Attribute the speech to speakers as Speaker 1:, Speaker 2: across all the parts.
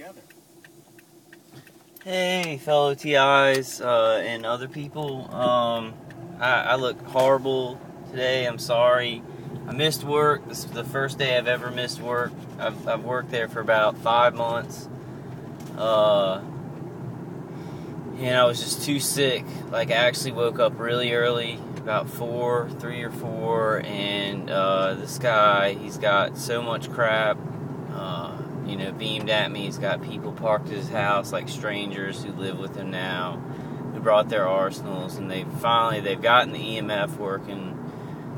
Speaker 1: together.
Speaker 2: Hey, fellow TIs and other people. I look horrible today. I'm sorry. I missed work. This is the first day I've ever missed work. I've worked there for about 5 months. And I was just too sick. Like, I actually woke up really early, about 3 or 4, and this guy, he's got so much crap, beamed at me. He's got people parked at his house, like strangers who live with him now, who brought their arsenals, and they've gotten the EMF working,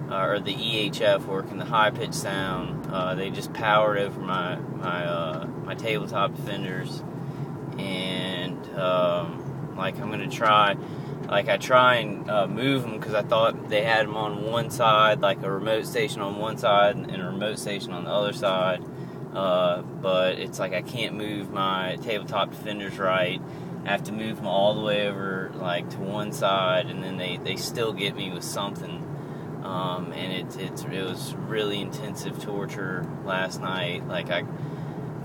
Speaker 2: or the EHF working, the high-pitched sound. They just powered over my tabletop defenders, and I'm gonna try. I try and move them because I thought they had them on one side, like a remote station on one side and a remote station on the other side. But it's like I can't move my tabletop defenders right. I have to move them all the way over, to one side, and then they still get me with something. And it was really intensive torture last night. I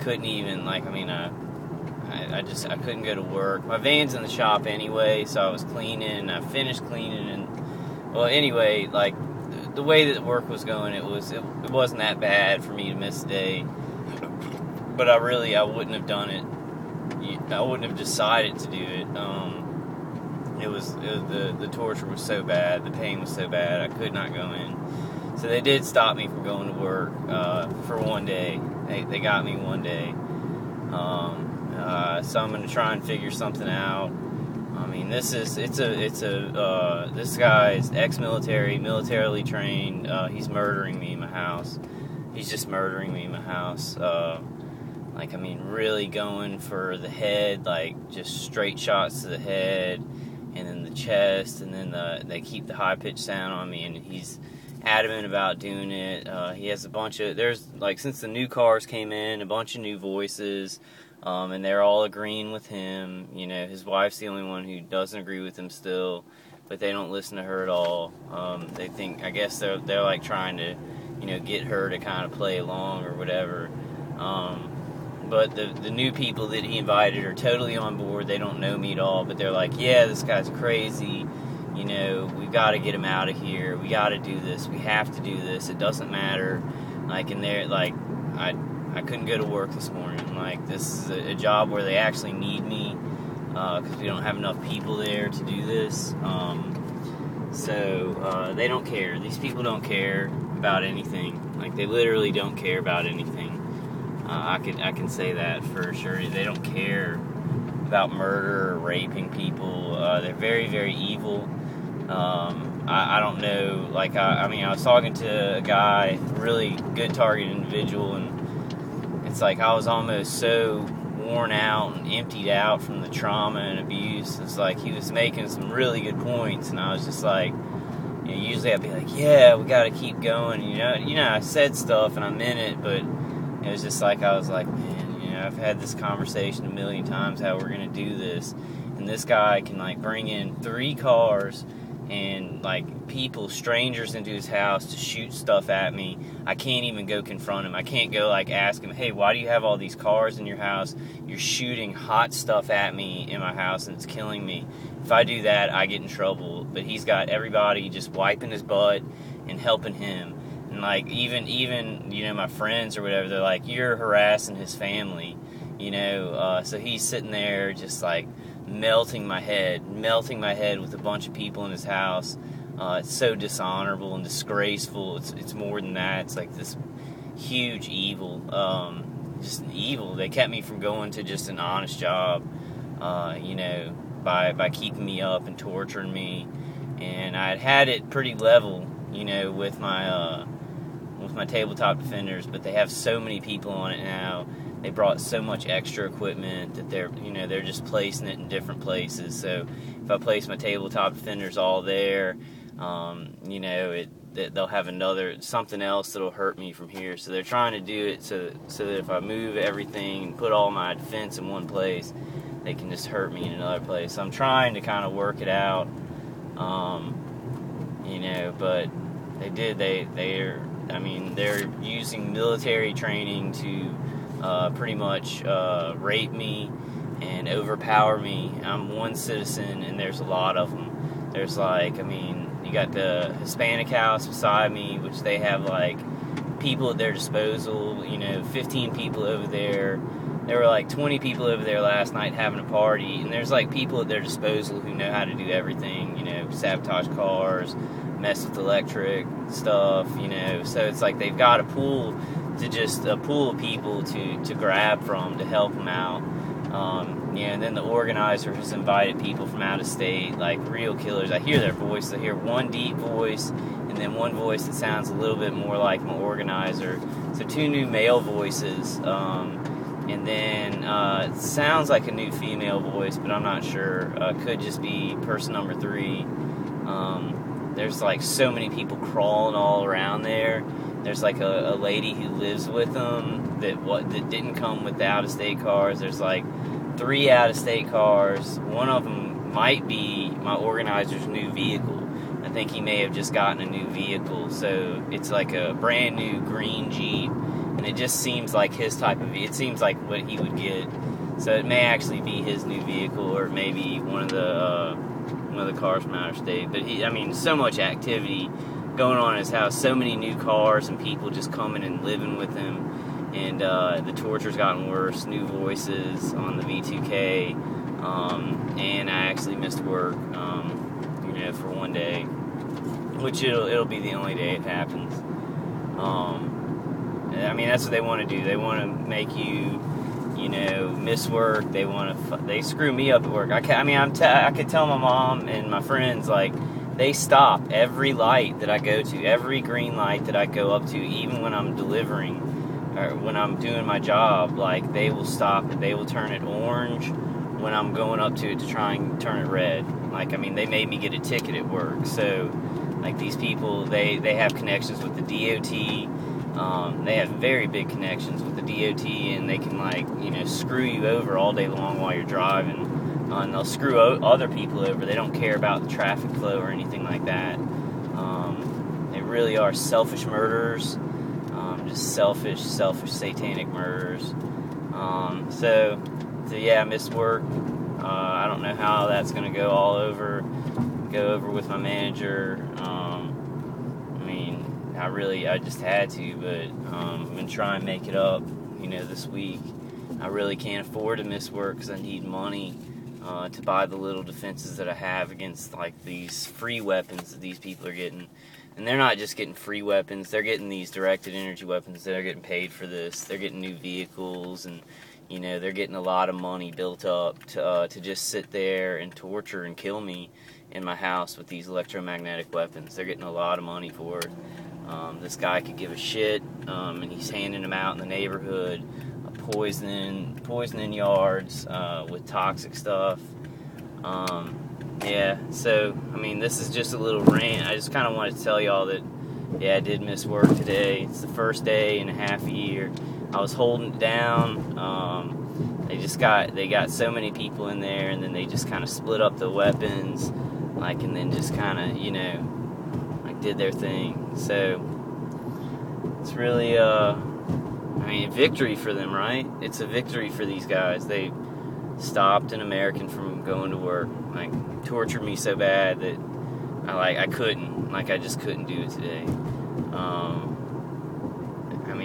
Speaker 2: couldn't even, I couldn't go to work. My van's in the shop anyway, so I was cleaning. I finished cleaning, and anyway, the way that work was going, it wasn't that bad for me to miss a day. But I wouldn't have done it. I wouldn't have decided to do it. The torture was so bad, the pain was so bad, I could not go in. So they did stop me from going to work for one day. They got me one day. So I'm going to try and figure something out. This guy is ex-military, militarily trained. He's murdering me in my house. He's just murdering me in my house. Really going for the head, just straight shots to the head, and then the chest, and then they keep the high-pitched sound on me, and he's adamant about doing it. He has a bunch of, since the new cars came in, a bunch of new voices, and they're all agreeing with him. His wife's the only one who doesn't agree with him still, but they don't listen to her at all. They think, I guess they're trying to, get her to kind of play along or whatever. But the new people that he invited are totally on board. They don't know me at all, but they're like, yeah, this guy's crazy. We've got to get him out of here. We got to do this. We have to do this. It doesn't matter. I couldn't go to work this morning. This is a job where they actually need me because we don't have enough people there to do this. So they don't care. These people don't care about anything. They literally don't care about anything. I can say that for sure. They don't care about murder or raping people. They're very, very evil. I don't know. I was talking to a guy, really good target individual, and it's I was almost so worn out and emptied out from the trauma and abuse. It's he was making some really good points, and I was just usually I'd be yeah, we got to keep going. I said stuff and I meant it, but it was just I was man, I've had this conversation a million times how we're going to do this. And this guy can, bring in 3 cars and, people, strangers into his house to shoot stuff at me. I can't even go confront him. I can't go, ask him, hey, why do you have all these cars in your house? You're shooting hot stuff at me in my house and it's killing me. If I do that, I get in trouble. But he's got everybody just wiping his butt and helping him. And even my friends or whatever, they're you're harassing his family, so he's sitting there just melting my head with a bunch of people in his house. It's so dishonorable and disgraceful. It's more than that. It's this huge evil, just evil. They kept me from going to just an honest job, by keeping me up and torturing me. And I'd had it pretty level, with my tabletop defenders, but they have so many people on it now. They brought so much extra equipment that they're just placing it in different places. So if I place my tabletop defenders all there, they'll have something else that'll hurt me from here. So they're trying to do it so that if I move everything and put all my defense in one place, they can just hurt me in another place. So I'm trying to kind of work it out, but they're using military training to pretty much rape me and overpower me. I'm one citizen, and there's a lot of them. There's like, I mean, you got the Hispanic house beside me, which they have like people at their disposal, 15 people over there. There were like 20 people over there last night having a party, and there's like people at their disposal who know how to do everything, sabotage cars, mess with electric stuff, so it's like they've got a pool of people to grab from to help them out. And then the organizer has invited people from out of state, like real killers. I hear their voice. I hear one deep voice, and then one voice that sounds a little bit more like my organizer. So 2 new male voices, and then it sounds like a new female voice, but I'm not sure. Could just be person number 3. There's like so many people crawling all around there. There's like a lady who lives with them that didn't come with the out-of-state cars. There's like 3 out-of-state cars. One of them might be my organizer's new vehicle. I think he may have just gotten a new vehicle. So it's like a brand new green Jeep, and it just seems like his type of vehicle. It seems like what he would get. So it may actually be his new vehicle, or maybe one of the cars from out of state. But so much activity going on in his house, so many new cars and people just coming and living with him, and the torture's gotten worse. New voices on the V2K, and I actually missed work, for one day, which it'll be the only day it happens. That's what they want to do. They want to make you, miss work. They screw me up at work. I could tell my mom and my friends, like, they stop every light that I go to, every green light that I go up to, even when I'm delivering or when I'm doing my job. Like, they will stop it. They will turn it orange when I'm going up to it to try and turn it red. Like, they made me get a ticket at work. So, like, these people, they have connections with the DOT. They have very big connections with the DOT, and they can, like, screw you over all day long while you're driving. And they'll screw other people over. They don't care about the traffic flow or anything like that. They really are selfish murderers. Just selfish, satanic murderers. So yeah, I missed work. I don't know how that's going to go over with my manager. I just had to, but I'm going to try and make it up, this week. I really can't afford to miss work because I need money to buy the little defenses that I have against, like, these free weapons that these people are getting. And they're not just getting free weapons, they're getting these directed energy weapons. They're getting paid for this. They're getting new vehicles, and they're getting a lot of money built up to just sit there and torture and kill me in my house with these electromagnetic weapons. They're getting a lot of money for it. This guy could give a shit, and he's handing them out in the neighborhood, poisoning yards with toxic stuff. So this is just a little rant. I just kind of wanted to tell y'all that, I did miss work today. It's the first day in a half a year. I was holding it down. They got so many people in there, and then they just kind of split up the weapons, like, and then just kind of, like, did their thing. So it's really a victory for them, right? It's a victory for these guys. They stopped an American from going to work, like, tortured me so bad that I just couldn't do it today.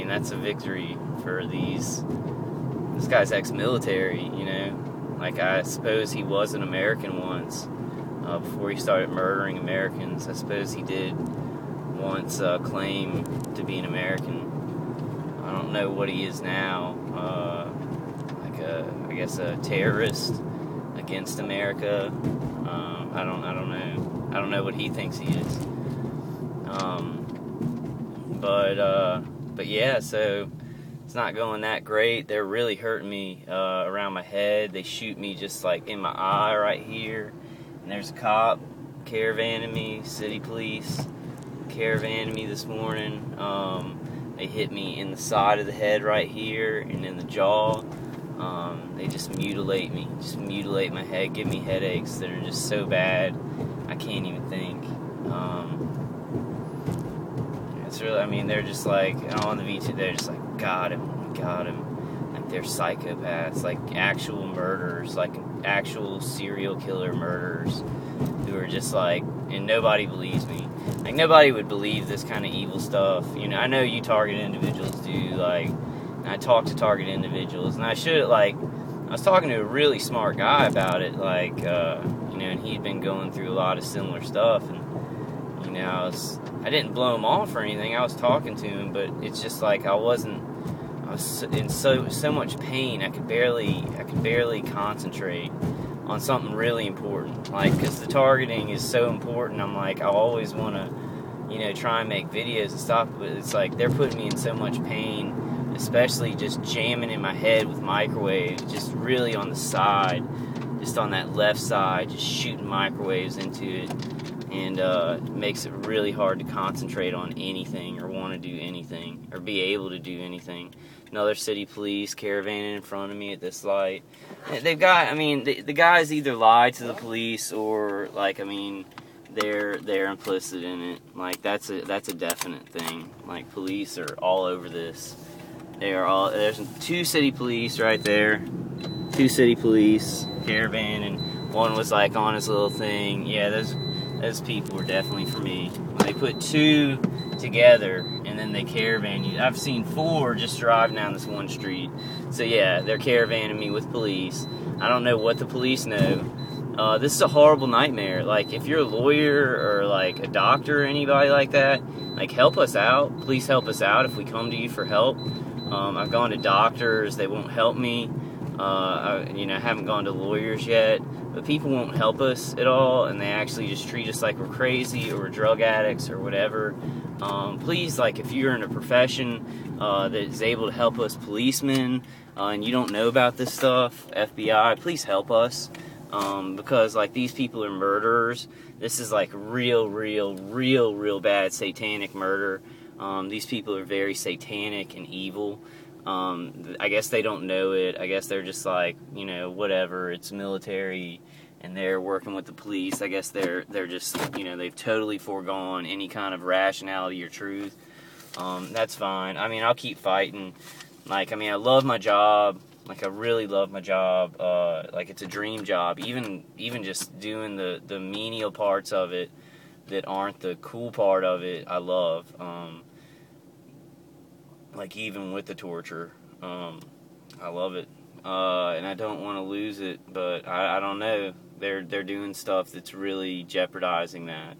Speaker 2: That's a victory for this guy's ex-military, like, I suppose he was an American once, before he started murdering Americans. I suppose he did once claim to be an American. I don't know what he is now. I guess a terrorist against America. I don't know. I don't know what he thinks he is. But yeah, so it's not going that great. They're really hurting me around my head. They shoot me just like in my eye right here. And there's a cop caravanning me, city police caravanning me this morning. They hit me in the side of the head right here and in the jaw. They just mutilate me, just mutilate my head, give me headaches that are just so bad I can't even think. It's really, they're just like, on the V2, they're just like, got him. they're psychopaths, like actual murderers, like actual serial killer murderers, who are just like, and nobody believes me. Like, nobody would believe this kind of evil stuff. You know, I know you target individuals do, like, I talk to target individuals, and I was talking to a really smart guy about it, like, you know, and he'd been going through a lot of similar stuff, and, you know, I didn't blow him off or anything. I was talking to him, but it's just like I was in so much pain. I could barely concentrate on something really important, like, because the targeting is so important. I'm like, I always want to, you know, try and make videos and stuff, but it's like they're putting me in so much pain, especially just jamming in my head with microwaves, just really on the side, just on that left side, just shooting microwaves into it, and it makes it really hard to concentrate on anything or want to do anything or be able to do anything. Another city police caravanning in front of me at this light. They've got, I mean, the guys either lied to the police or, like, I mean, they're implicit in it. Like, that's a definite thing. Like, police are all over this. There's 2 city police right there. 2 city police caravan, and one was like on his little thing. Yeah, those people were definitely for me. When they put 2 together and then they caravan you. I've seen 4 just driving down this one street. So yeah, they're caravanning me with police. I don't know what the police know. This is a horrible nightmare. Like, if you're a lawyer or like a doctor or anybody like that, like, help us out. Please help us out if we come to you for help. I've gone to doctors, they won't help me. I haven't gone to lawyers yet, but people won't help us at all, and they actually just treat us like we're crazy or we're drug addicts or whatever. Please, like, if you're in a profession that is able to help us policemen, and you don't know about this stuff, FBI, please help us, because, like, these people are murderers. This is, like, real bad satanic murder. These people are very satanic and evil. I guess they don't know it. I guess they're just like, you know, whatever, it's military and they're working with the police. I guess they're just, you know, they've totally foregone any kind of rationality or truth. That's fine. I mean, I'll keep fighting. Like, I mean, I love my job. Like, I really love my job. Like, it's a dream job. Even just doing the menial parts of it that aren't the cool part of it, I love. Like, even with the torture, I love it, and I don't want to lose it, but I don't know, they're doing stuff that's really jeopardizing that.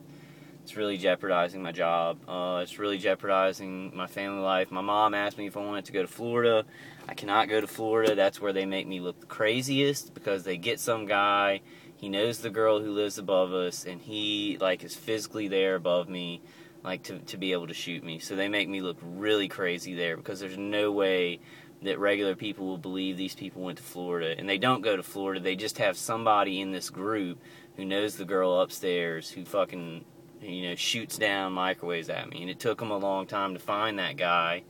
Speaker 2: It's really jeopardizing my job. It's really jeopardizing my family life. My mom asked me if I wanted to go to Florida. I cannot go to Florida. That's where they make me look the craziest, because they get some guy, he knows the girl who lives above us, and he, like, is physically there above me, like, to be able to shoot me. So they make me look really crazy there, because there's no way that regular people will believe these people went to Florida. And they don't go to Florida. They just have somebody in this group who knows the girl upstairs who fucking, you know, shoots down microwaves at me. And it took them a long time to find that guy.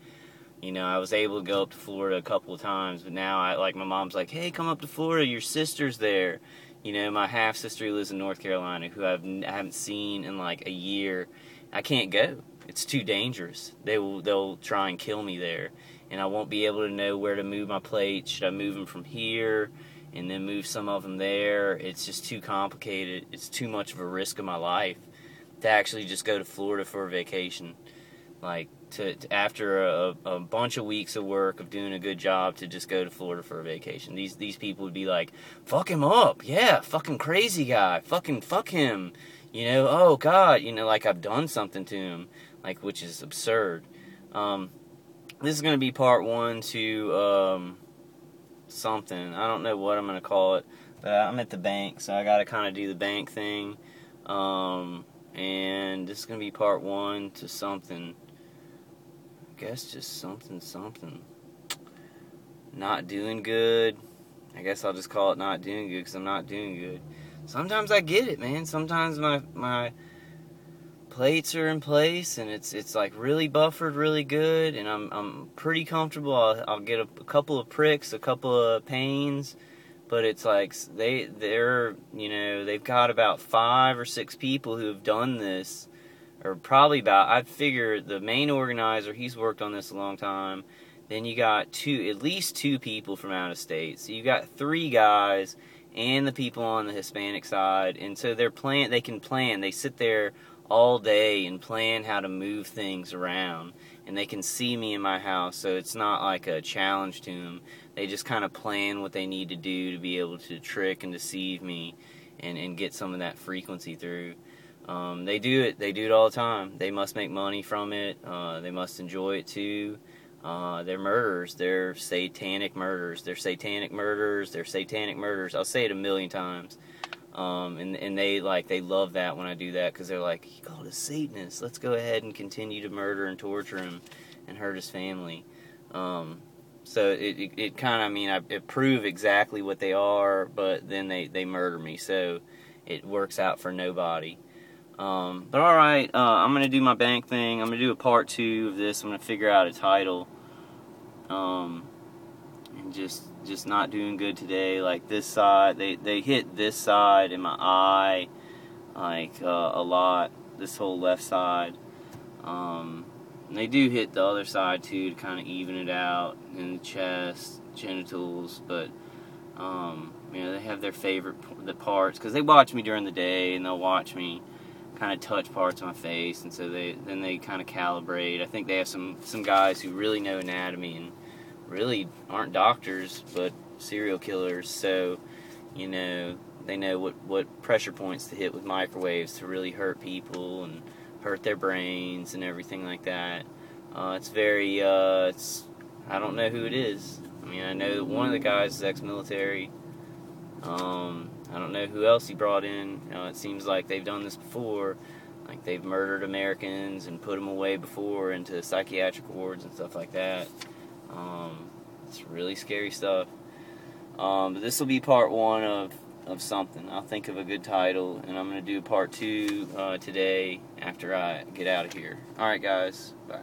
Speaker 2: You know, I was able to go up to Florida a couple of times, but now, my mom's like, hey, come up to Florida, your sister's there. You know, my half-sister who lives in North Carolina, who I haven't seen in, like, a year. I can't go. It's too dangerous. They'll try and kill me there, and I won't be able to know where to move my plates. Should I move them from here and then move some of them there? It's just too complicated. It's too much of a risk of my life to actually just go to Florida for a vacation. Like, to after a bunch of weeks of work of doing a good job, to just go to Florida for a vacation. These people would be like, fuck him up. Yeah, fucking crazy guy. Fuck him. You know, oh God, you know, like I've done something to him, like, which is absurd. This is going to be part 1 to something. I don't know what I'm going to call it, but I'm at the bank, so I got to kind of do the bank thing. And this is going to be part 1 to something. I guess just something. Not doing good. I guess I'll just call it not doing good, because I'm not doing good. Sometimes I get it, man. Sometimes my plates are in place, and it's like really buffered really good, and I'm pretty comfortable. I'll get a couple of pricks, a couple of pains, but it's like they're you know, they've got about 5 or 6 people who have done this, or probably about, I figure the main organizer, he's worked on this a long time. Then you got at least two people from out of state. So you got three guys and the people on the Hispanic side. And so they can plan. They sit there all day and plan how to move things around. And they can see me in my house, so it's not like a challenge to them. They just kind of plan what they need to do to be able to trick and deceive me and get some of that frequency through. They do it all the time. They must make money from it. They must enjoy it too. They're murderers. They're satanic murderers. They're satanic murderers. They're satanic murderers. I'll say it a million times. And they love that when I do that, because they're like, he called us Satanists. Let's go ahead and continue to murder and torture him and hurt his family. So it kind of, I mean, it prove exactly what they are, but then they murder me. So it works out for nobody. But alright, I'm going to do my bank thing. I'm going to do a part 2 of this. I'm going to figure out a title. And just not doing good today. Like this side, they hit this side in my eye, like a lot. This whole left side. And they do hit the other side too to kind of even it out in the chest, genitals. But they have their favorite parts, because they watch me during the day and they'll watch me kind of touch parts of my face, and so they kind of calibrate. I think they have some guys who really know anatomy and really aren't doctors but serial killers, so they know what pressure points to hit with microwaves to really hurt people and hurt their brains and everything like that. It's very I don't know who it is. I mean, I know that one of the guys is ex-military. I don't know who else he brought in. It seems like they've done this before. Like, they've murdered Americans and put them away before into psychiatric wards and stuff like that. It's really scary stuff. But this will be part 1 of something. I'll think of a good title, and I'm going to do part 2 today after I get out of here. Alright, guys. Bye.